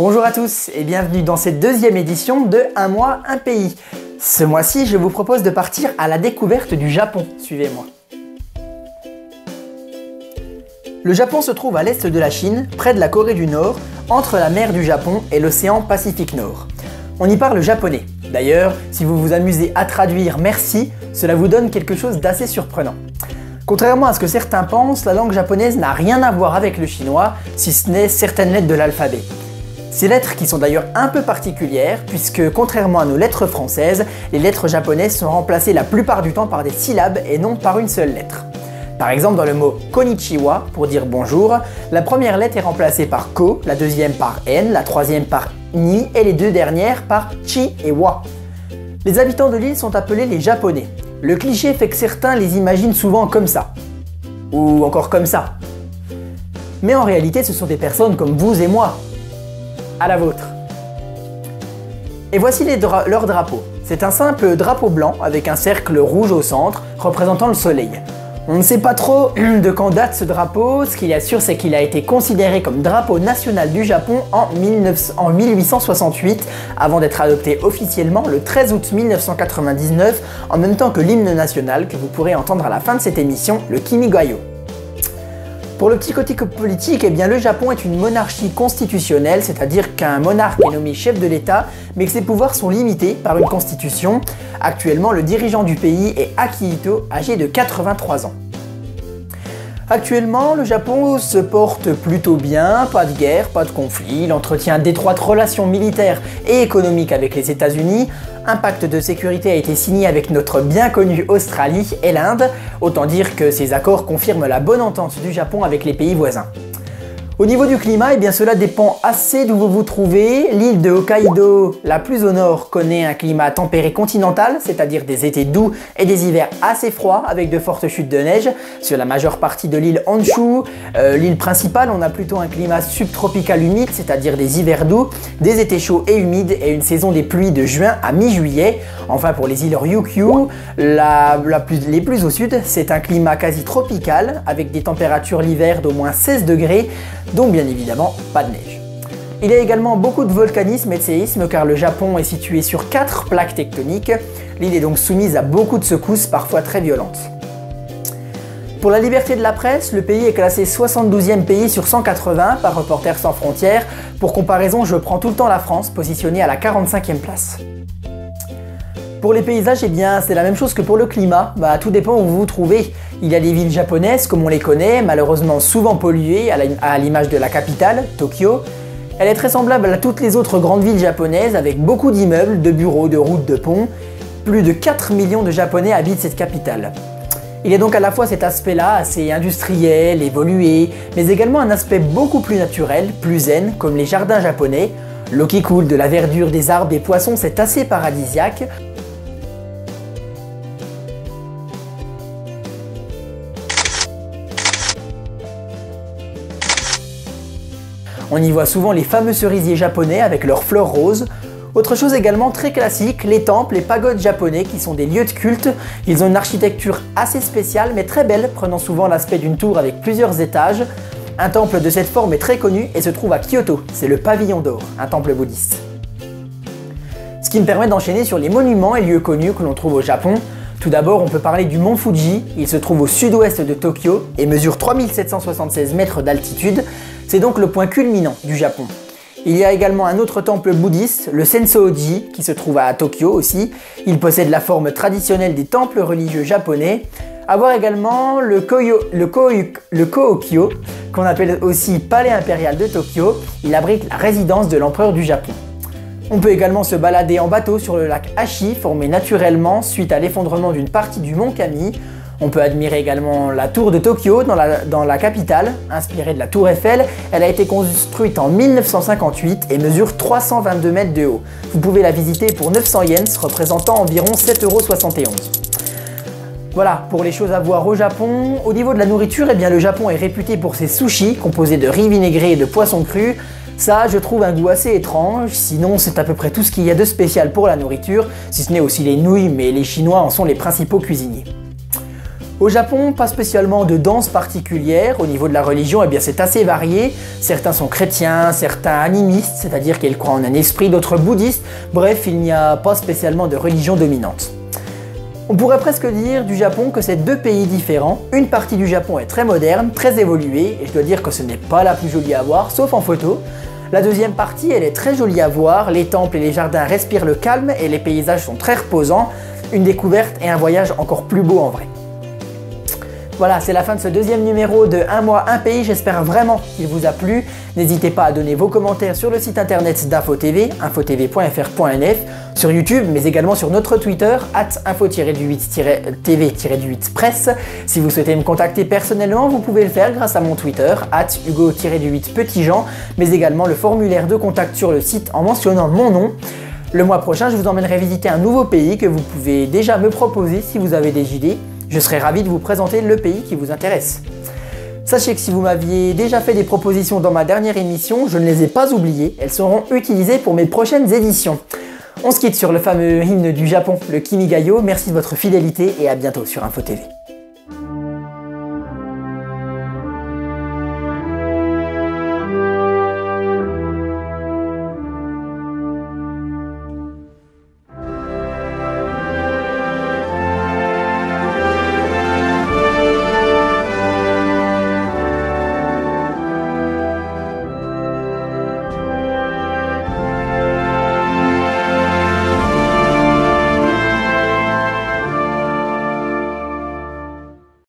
Bonjour à tous et bienvenue dans cette deuxième édition de Un mois, un pays. Ce mois-ci, je vous propose de partir à la découverte du Japon. Suivez-moi. Le Japon se trouve à l'est de la Chine, près de la Corée du Nord, entre la mer du Japon et l'océan Pacifique Nord. On y parle japonais. D'ailleurs, si vous vous amusez à traduire merci, cela vous donne quelque chose d'assez surprenant. Contrairement à ce que certains pensent, la langue japonaise n'a rien à voir avec le chinois, si ce n'est certaines lettres de l'alphabet. Ces lettres qui sont d'ailleurs un peu particulières, puisque contrairement à nos lettres françaises, les lettres japonaises sont remplacées la plupart du temps par des syllabes et non par une seule lettre. Par exemple, dans le mot konnichiwa, pour dire bonjour, la première lettre est remplacée par ko, la deuxième par n, la troisième par ni et les deux dernières par chi et wa. Les habitants de l'île sont appelés les japonais. Le cliché fait que certains les imaginent souvent comme ça. Ou encore comme ça. Mais en réalité, ce sont des personnes comme vous et moi. À la vôtre. Et voici leur drapeau. C'est un simple drapeau blanc avec un cercle rouge au centre, représentant le soleil. On ne sait pas trop de quand date ce drapeau, ce qu'il y a sûr c'est qu'il a été considéré comme drapeau national du Japon en 1868, avant d'être adopté officiellement le 13 août 1999, en même temps que l'hymne national que vous pourrez entendre à la fin de cette émission, le Kimi-ga-yo. Pour le petit côté politique, eh bien, le Japon est une monarchie constitutionnelle, c'est-à-dire qu'un monarque est nommé chef de l'État, mais que ses pouvoirs sont limités par une constitution. Actuellement, le dirigeant du pays est Akihito, âgé de 83 ans. Actuellement, le Japon se porte plutôt bien, pas de guerre, pas de conflit, il entretient d'étroites relations militaires et économiques avec les États-Unis. Un pacte de sécurité a été signé avec notre bien connue Australie et l'Inde, autant dire que ces accords confirment la bonne entente du Japon avec les pays voisins. Au niveau du climat, eh bien cela dépend assez d'où vous vous trouvez. L'île de Hokkaido, la plus au nord, connaît un climat tempéré continental, c'est-à-dire des étés doux et des hivers assez froids avec de fortes chutes de neige. Sur la majeure partie de l'île Honshu, l'île principale, on a plutôt un climat subtropical humide, c'est-à-dire des hivers doux, des étés chauds et humides et une saison des pluies de juin à mi-juillet. Enfin pour les îles Ryukyu, les plus au sud, c'est un climat quasi tropical avec des températures l'hiver d'au moins 16 degrés, donc bien évidemment pas de neige. Il y a également beaucoup de volcanisme et de séisme car le Japon est situé sur 4 plaques tectoniques. L'île est donc soumise à beaucoup de secousses parfois très violentes. Pour la liberté de la presse, le pays est classé 72e pays sur 180 par Reporters sans frontières. Pour comparaison, je prends tout le temps la France, positionnée à la 45e place. Pour les paysages, eh bien, c'est la même chose que pour le climat, tout dépend où vous vous trouvez. Il y a des villes japonaises comme on les connaît, malheureusement souvent polluées, à l'image de la capitale, Tokyo. Elle est très semblable à toutes les autres grandes villes japonaises avec beaucoup d'immeubles, de bureaux, de routes, de ponts. Plus de 4 millions de Japonais habitent cette capitale. Il y a donc à la fois cet aspect-là, assez industriel, évolué, mais également un aspect beaucoup plus naturel, plus zen, comme les jardins japonais. L'eau qui coule, de la verdure, des arbres, des poissons, c'est assez paradisiaque. On y voit souvent les fameux cerisiers japonais avec leurs fleurs roses. Autre chose également très classique, les temples, les pagodes japonais qui sont des lieux de culte. Ils ont une architecture assez spéciale mais très belle, prenant souvent l'aspect d'une tour avec plusieurs étages. Un temple de cette forme est très connu et se trouve à Kyoto, c'est le Pavillon d'Or, un temple bouddhiste. Ce qui me permet d'enchaîner sur les monuments et lieux connus que l'on trouve au Japon. Tout d'abord, on peut parler du mont Fuji, il se trouve au sud-ouest de Tokyo et mesure 3776 mètres d'altitude. C'est donc le point culminant du Japon. Il y a également un autre temple bouddhiste, le Sensoji, qui se trouve à Tokyo aussi. Il possède la forme traditionnelle des temples religieux japonais. À voir également le Kookyo, qu'on appelle aussi Palais impérial de Tokyo. Il abrite la résidence de l'empereur du Japon. On peut également se balader en bateau sur le lac Ashi, formé naturellement suite à l'effondrement d'une partie du mont Kami. On peut admirer également la tour de Tokyo dans la capitale, inspirée de la tour Eiffel. Elle a été construite en 1958 et mesure 322 mètres de haut. Vous pouvez la visiter pour 900 yens, représentant environ 7,71 €. Voilà, pour les choses à voir au Japon. Au niveau de la nourriture, eh bien, le Japon est réputé pour ses sushis, composés de riz vinaigré et de poissons crus. Ça, je trouve un goût assez étrange, sinon c'est à peu près tout ce qu'il y a de spécial pour la nourriture, si ce n'est aussi les nouilles, mais les Chinois en sont les principaux cuisiniers. Au Japon, pas spécialement de danse particulière. Au niveau de la religion, eh bien c'est assez varié. Certains sont chrétiens, certains animistes, c'est-à-dire qu'ils croient en un esprit, d'autres bouddhistes. Bref, il n'y a pas spécialement de religion dominante. On pourrait presque dire du Japon que c'est deux pays différents. Une partie du Japon est très moderne, très évoluée, et je dois dire que ce n'est pas la plus jolie à voir, sauf en photo. La deuxième partie, elle est très jolie à voir, les temples et les jardins respirent le calme et les paysages sont très reposants. Une découverte et un voyage encore plus beau en vrai. Voilà, c'est la fin de ce deuxième numéro de Un mois, un pays. J'espère vraiment qu'il vous a plu. N'hésitez pas à donner vos commentaires sur le site internet d'InfoTV, infotv.fr.nf, sur YouTube, mais également sur notre Twitter, @info-tv-presse. Si vous souhaitez me contacter personnellement, vous pouvez le faire grâce à mon Twitter, @hugo-petitjean, mais également le formulaire de contact sur le site en mentionnant mon nom. Le mois prochain, je vous emmènerai visiter un nouveau pays que vous pouvez déjà me proposer si vous avez des idées. Je serai ravi de vous présenter le pays qui vous intéresse. Sachez que si vous m'aviez déjà fait des propositions dans ma dernière émission, je ne les ai pas oubliées, elles seront utilisées pour mes prochaines éditions. On se quitte sur le fameux hymne du Japon, le Kimigayo. Merci de votre fidélité et à bientôt sur InfoTV.